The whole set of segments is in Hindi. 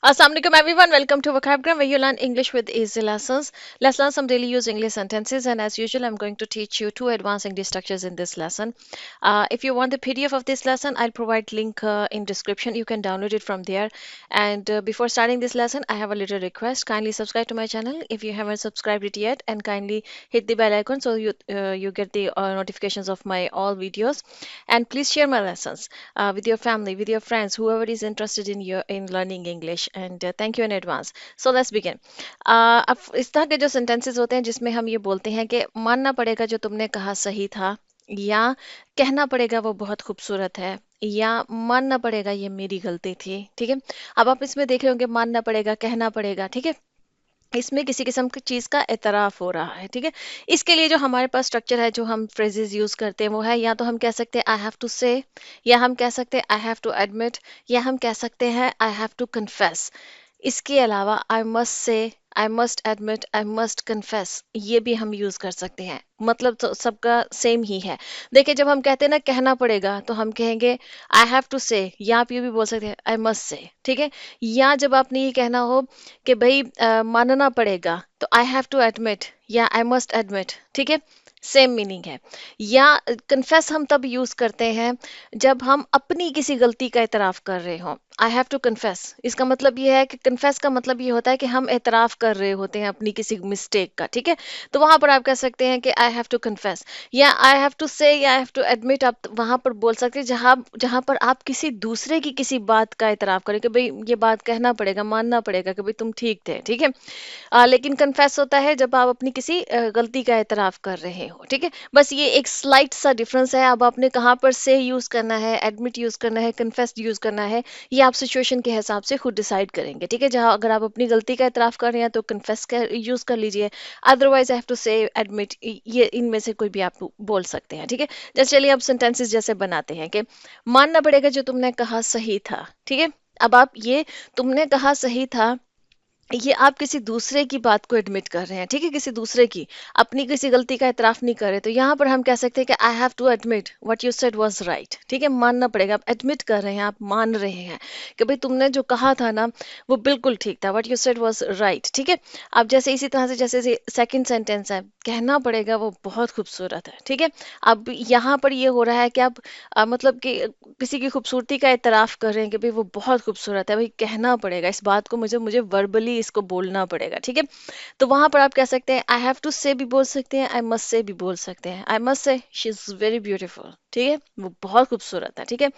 Assalamualaikum everyone, welcome to Vocabgram where you learn English with easy lessons. Let's learn some daily use English sentences, and as usual I'm going to teach you two advanced English structures in this lesson. If you want the PDF of this lesson, I'll provide link in description. You can download it from there. And before starting this lesson, I have a little request. Kindly subscribe to my channel if you haven't subscribed it yet, and kindly hit the bell icon so you get the notifications of my all videos. And please share my lessons with your family, with your friends, whoever is interested in learning English. And thank you in advance. So let's begin. अब इस तरह के जो sentences होते हैं जिसमें हम ये बोलते हैं कि मानना पड़ेगा जो तुमने कहा सही था, या कहना पड़ेगा वो बहुत खूबसूरत है, या मानना पड़ेगा ये मेरी गलती थी। ठीक है, अब आप इसमें देख रहे होंगे मानना पड़ेगा, कहना पड़ेगा। ठीक है, इसमें किसी किस्म की चीज का एतराफ हो रहा है। ठीक है, इसके लिए जो हमारे पास स्ट्रक्चर है, जो हम फ्रेजेस यूज करते हैं, वो है या तो हम कह सकते हैं आई हैव टू से, या हम कह सकते हैं आई हैव टू एडमिट, या हम कह सकते हैं आई हैव टू कन्फेस। इसके अलावा आई मस्ट से, I must admit, I must confess, ये भी हम यूज कर सकते हैं। मतलब तो सबका सेम ही है। देखिए, जब हम कहते हैं ना कहना पड़ेगा, तो हम कहेंगे आई हैव टू से, या आप ये भी बोल सकते हैं आई मस्ट से। ठीक है, या जब आपने ये कहना हो कि भाई मानना पड़ेगा, तो आई हैव टू एडमिट या आई मस्ट एडमिट। ठीक है, सेम मीनिंग है। या कन्फेस हम तब यूज करते हैं जब हम अपनी किसी गलती का एतराफ कर रहे हो। आई हैव टू कन्फेस, इसका मतलब ये है कि कन्फेस का मतलब ये होता है कि हम एतराफ कर रहे होते हैं अपनी किसी मिस्टेक का। ठीक है, तो वहां पर आप कह सकते हैं कि आई हैव टू कन्फेस, या आई हैव टू से, या आई हैव टू एडमिट। आप वहां पर बोल सकते हैं जहां जहां पर आप किसी दूसरे की किसी बात का एतराफ करें कि भाई ये बात कहना पड़ेगा, मानना पड़ेगा कि भाई तुम ठीक थे। ठीक है, लेकिन कन्फेस होता है जब आप अपनी किसी गलती का एतराफ कर रहे हो। ठीक है, बस ये एक स्लाइट सा डिफरेंस है। अब आपने कहाँ पर से यूज करना है, एडमिट यूज करना है, कन्फेस यूज करना है, ये आप सिचुएशन के हिसाब से खुद डिसाइड करेंगे। ठीक है, जहाँ अगर आप अपनी गलती का एतराफ कर रहे हैं तो कन्फेस का यूज कर लीजिए, अदरवाइज आई हैव टू से, एडमिट, ये इनमें से कोई भी आप बोल सकते हैं। ठीक है, जैसे चलिए अब सेंटेंसेस जैसे बनाते हैं कि मानना पड़ेगा जो तुमने कहा सही था। ठीक है, अब आप ये तुमने कहा सही था, ये आप किसी दूसरे की बात को एडमिट कर रहे हैं। ठीक है, किसी दूसरे की, अपनी किसी गलती का एतराफ नहीं कर रहे। तो यहाँ पर हम कह सकते हैं कि I have to admit what you said was right. ठीक है, मानना पड़ेगा, आप एडमिट कर रहे हैं, आप मान रहे हैं कि भाई तुमने जो कहा था ना वो बिल्कुल ठीक था, what you said was right. ठीक है, अब जैसे इसी तरह से जैसे सेकंड सेंटेंस है, कहना पड़ेगा वो बहुत खूबसूरत है। ठीक है, अब यहाँ पर ये हो रहा है कि आप मतलब कि किसी की खूबसूरती का एतराफ कर रहे हैं कि भाई वो बहुत खूबसूरत है, भाई कहना पड़ेगा इस बात को, मुझे मुझे वर्बली इसको बोलना पड़ेगा। ठीक है, तो वहां पर आप कह सकते हैं आई हैव टू से भी बोल सकते हैं, आई मस्ट से भी बोल सकते हैं। आई मस्ट से शी इज वेरी ब्यूटीफुल। ठीक है, वो बहुत खूबसूरत है। ठीक है,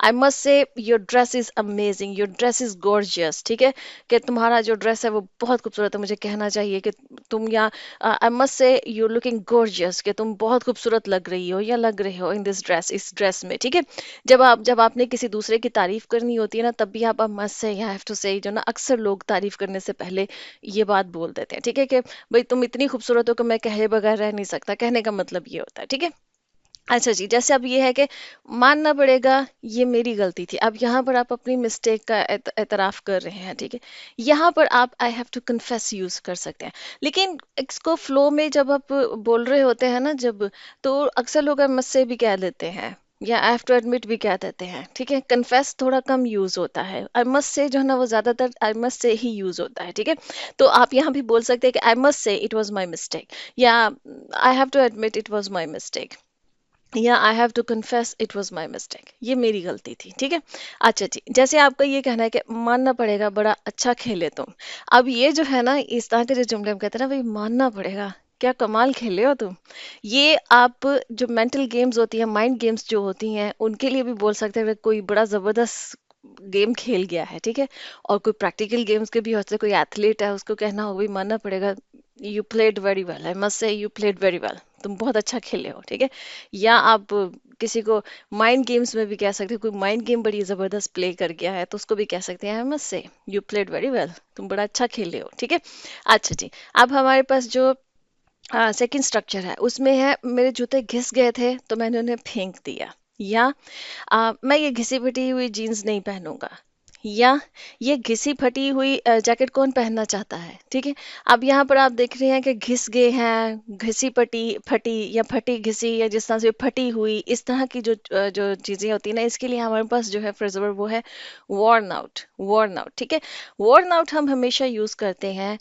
आई मस्ट से your dress is amazing, your dress is gorgeous. ठीक है, कि तुम्हारा जो ड्रेस है वो बहुत खूबसूरत है, मुझे कहना चाहिए कि तुम, या आई मस्ट से यू लुकिंग गॉर्जियस, कि तुम बहुत खूबसूरत लग रही हो या लग रहे हो इन दिस ड्रेस, इस ड्रेस में। ठीक है, जब आपने किसी दूसरे की तारीफ करनी होती है ना, तब भी आप मस्ट से या हैव टू से, जो ना अक्सर लोग तारीफ करने से पहले ये बात बोल देते हैं। ठीक है, कि भाई तुम इतनी खूबसूरत हो कि मैं कहे बगैर रह नहीं सकता। कहने का मतलब ये होता है। ठीक है, अच्छा जी, जैसे अब ये है कि मानना पड़ेगा ये मेरी गलती थी। अब यहाँ पर आप अपनी मिस्टेक का एतराफ कर रहे हैं। ठीक है, यहाँ पर आप I have to confess use कर सकते हैं। लेकिन इसको फ्लो में जब आप बोल रहे होते हैं ना, जब, तो अक्सर लोग मुझसे भी कह देते हैं, या आई हैव टू एडमिट भी कह देते हैं। ठीक है, कन्फेस थोड़ा कम यूज होता है, आई मस्ट से जो है ना वो ज्यादातर आई मस्ट से ही यूज होता है। ठीक है, तो आप यहाँ भी बोल सकते हैं कि I must say it was my mistake, या I have to admit it was my mistake, या I have to confess it was my mistake, ये मेरी गलती थी। ठीक है, अच्छा जी, जैसे आपका ये कहना है कि मानना पड़ेगा बड़ा अच्छा खेले तुम। अब ये जो है ना, इस तरह के जो जुमले हम कहते हैं ना, भाई मानना पड़ेगा, क्या कमाल खेले हो तुम, ये आप जो मेंटल गेम्स होती हैं, माइंड गेम्स जो होती हैं, उनके लिए भी बोल सकते हैं कि कोई बड़ा जबरदस्त गेम खेल गया है। ठीक है, और कोई प्रैक्टिकल गेम्स के भी होते हैं, कोई एथलीट है उसको कहना हो भाई मानना पड़ेगा you played very well, I must से यू प्लेड वेरी वेल, तुम बहुत अच्छा खेले हो। ठीक है, या आप किसी को माइंड गेम्स में भी कह सकते हैं, कोई माइंड गेम बड़ी जबरदस्त प्ले कर गया है तो उसको भी कह सकते हैं आई मस्ट से यू प्लेड वेरी वेल, तुम बड़ा अच्छा खेले हो। ठीक है, अच्छा जी, अब हमारे पास जो सेकंड स्ट्रक्चर है उसमें है मेरे जूते घिस गए थे तो मैंने उन्हें फेंक दिया, या मैं ये घिसी पिटी हुई जीन्स नहीं पहनूंगा, या ये घिसी फटी हुई जैकेट कौन पहनना चाहता है, ठीक है। अब यहाँ पर आप देख रहे हैं कि घिस गए हैं, घिसी पटी फटी, या फटी घिसी, या जिस तरह से फटी हुई, इस तरह की जो चीजें होती है ना, इसके लिए हमारे पास जो है फ्रेज वर्ब वो है worn आउट, worn आउट, ठीक है। worn आउट हम हमेशा यूज करते हैं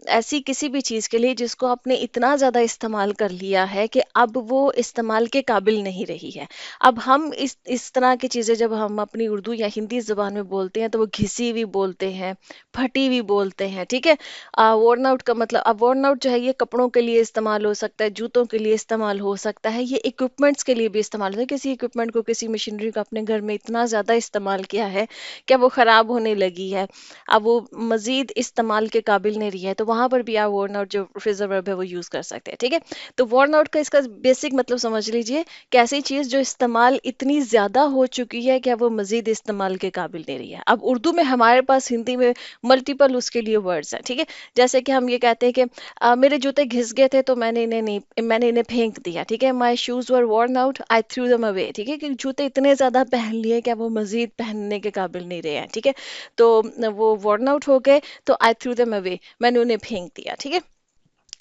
ऐसी किसी भी चीज के लिए जिसको आपने इतना ज्यादा इस्तेमाल कर लिया है कि अब वो इस्तेमाल के काबिल नहीं रही है। अब हम इस तरह की चीजें जब हम अपनी उर्दू या हिंदी जबान में बोलते हैं तो वो घिसी भी बोलते हैं, फटी भी बोलते हैं, ठीक है। worn आउट का मतलब, अब worn आउट जो है ये कपड़ों के लिए इस्तेमाल हो सकता है, जूतों के लिए इस्तेमाल हो सकता है, ये इक्विपमेंट्स के लिए भी इस्तेमाल होता है। किसी इक्विपमेंट को, किसी मशीनरी को अपने घर में इतना ज्यादा इस्तेमाल किया है कि वो खराब होने लगी है, अब वो मजीद इस्तेमाल के काबिल नहीं रही है, तो वहां पर भी आप worn आउट जो फ्रेजल वर्ब है वो यूज कर सकते हैं, ठीक है। तो worn आउट का इसका बेसिक मतलब समझ लीजिए कि ऐसी चीज जो इस्तेमाल इतनी ज्यादा हो चुकी है कि अब वो मजीद इस्तेमाल के काबिल नहीं रही है। अब उर्दू में हमारे पास, हिंदी में मल्टीपल उसके लिए वर्ड्स हैं, ठीक है। जैसे कि हम ये कहते हैं कि मेरे जूते घिस गए थे तो मैंने इन्हें फेंक दिया, ठीक है। My shoes were worn out, I through them away, ठीक है। क्योंकि जूते इतने ज्यादा पहन लिए कि अब वो मजीद पहनने के काबिल नहीं रहे हैं, ठीक है। तो वो worn आउट हो गए, तो आई थ्रू them अवे, मैंने उन्हें फेंक दिया, ठीक है।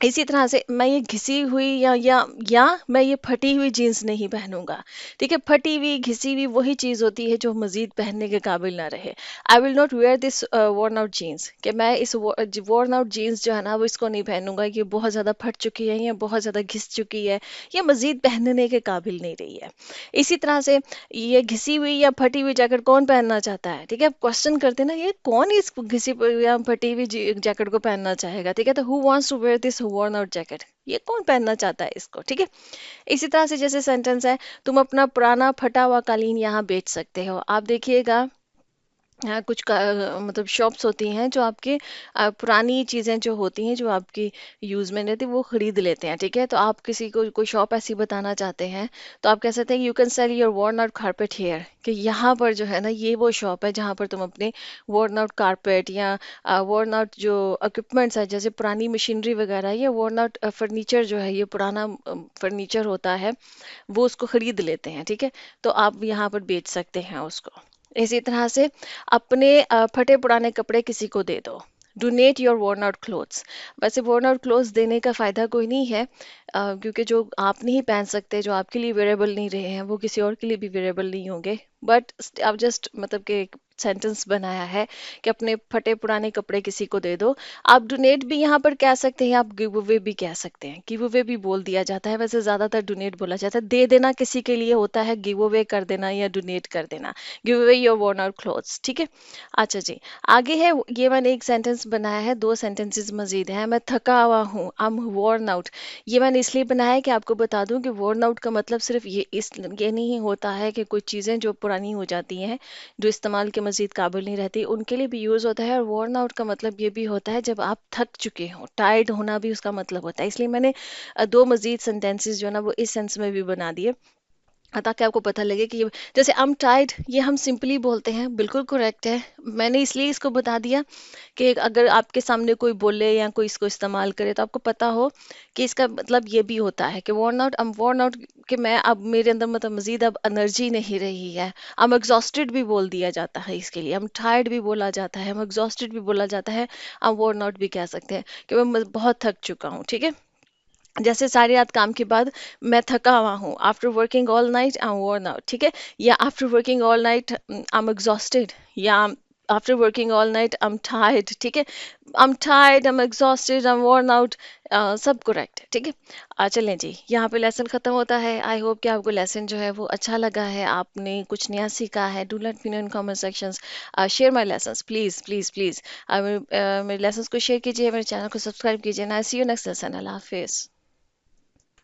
इसी तरह से मैं ये घिसी हुई या मैं ये फटी हुई जीन्स नहीं पहनूंगा, ठीक है। फटी हुई घिसी हुई वही चीज होती है जो मजीद पहनने के काबिल ना रहे। I will not wear this worn out jeans, कि मैं इस worn आउट जीन्स जो है ना वो इसको नहीं पहनूंगा, ये बहुत ज्यादा फट चुकी है, ये बहुत ज्यादा घिस चुकी है, ये मजीद पहनने के काबिल नहीं रही है। इसी तरह से ये घिसी हुई या फटी हुई जैकेट कौन पहनना चाहता है, ठीक है। आप क्वेश्चन करते हैं ना, ये कौन इस घिसी या फटी हुई जैकेट को पहनना चाहेगा, ठीक है। तो who wants to wear this worn out jacket, ये कौन पहनना चाहता है इसको, ठीक है। इसी तरह से जैसे सेंटेंस है, तुम अपना पुराना फटा हुआ कालीन यहाँ बेच सकते हो। आप देखिएगा कुछ मतलब शॉप्स होती हैं जो आपके पुरानी चीज़ें जो होती हैं जो आपकी यूज़ में नहीं रहती वो खरीद लेते हैं, ठीक है। तो आप किसी को कोई शॉप ऐसी बताना चाहते हैं तो आप कह सकते हैं you can sell your worn out carpet hair, कि यहाँ पर जो है ना ये वो शॉप है जहाँ पर तुम अपने worn आउट कारपेट या worn आउट जो इक्विपमेंट्स है, जैसे पुरानी मशीनरी वगैरह, ये worn आउट फर्नीचर जो है, ये पुराना फर्नीचर होता है, वो उसको खरीद लेते हैं, ठीक है। तो आप यहाँ पर बेच सकते हैं उसको। इसी तरह से अपने फटे पुराने कपड़े किसी को दे दो, donate your worn out clothes. वैसे worn आउट क्लोथ्स देने का फायदा कोई नहीं है, क्योंकि जो आप नहीं पहन सकते, जो आपके लिए वेरेबल नहीं रहे हैं, वो किसी और के लिए भी वेरेबल नहीं होंगे। बट आप जस्ट मतलब कि सेंटेंस बनाया है कि अपने फटे पुराने कपड़े किसी को दे दो। आप डोनेट भी यहाँ पर कह सकते हैं, आप गिव अवे भी कह सकते हैं, गिव अवे भी बोल दिया जाता है, वैसे ज्यादातर डोनेट बोला जाता है। दे देना किसी के लिए होता है, गिव अवे कर देना या डोनेट कर देना, give away your worn out clothes, ठीक है। अच्छा जी, आगे है, ये मैंने एक सेंटेंस बनाया है, दो सेंटेंसेस मजीद हैं। मैं थका हुआ हूँ, आई एम worn आउट। ये मैंने इसलिए बनाया है कि आपको बता दूं कि worn आउट का मतलब सिर्फ ये नहीं होता है कि कोई चीज़ें जो पुरानी हो जाती हैं, जो इस्तेमाल के मजीद काबिल नहीं रहती, उनके लिए भी यूज़ होता है। और worn आउट का मतलब ये भी होता है जब आप थक चुके हो, टायर्ड होना भी उसका मतलब होता है। इसलिए मैंने दो मजीद सेंटेंसेस जो है ना वो इस सेंस में भी बना दिए, ताकि आपको पता लगे कि जैसे I'm tired, ये हम सिंपली बोलते हैं, बिल्कुल करेक्ट है। मैंने इसलिए इसको बता दिया कि अगर आपके सामने कोई बोले या कोई इसको इस्तेमाल करे तो आपको पता हो कि इसका मतलब ये भी होता है कि worn out, I'm worn out, कि मैं अब मेरे अंदर मतलब मजीद अब एनर्जी नहीं रही है। I'm exhausted भी बोल दिया जाता है इसके लिए, I'm tired भी बोला जाता है, I'm exhausted भी बोला जाता है, I'm worn आउट भी कह सकते हैं कि मैं बहुत थक चुका हूँ, ठीक है। जैसे सारी रात काम के बाद मैं थका हुआ हूँ, after working all night I am worn out, ठीक है। या after working all night I am exhausted, या after working all night I am tired, ठीक है। I am tired, I am exhausted, I am worn out, सब करेक्ट है, ठीक है। चलें जी, यहाँ पे लेसन ख़त्म होता है। आई होप कि आपको लेसन जो है वो अच्छा लगा है, आपने कुछ नया सीखा है। Do let me know in comment sections, share my lessons, please please please. मेरे लेसन्स को शेयर कीजिए, मेरे चैनल को सब्सक्राइब कीजिए ना। सी यू नेक्स्ट लेसन, अल्लाह हाफिज़।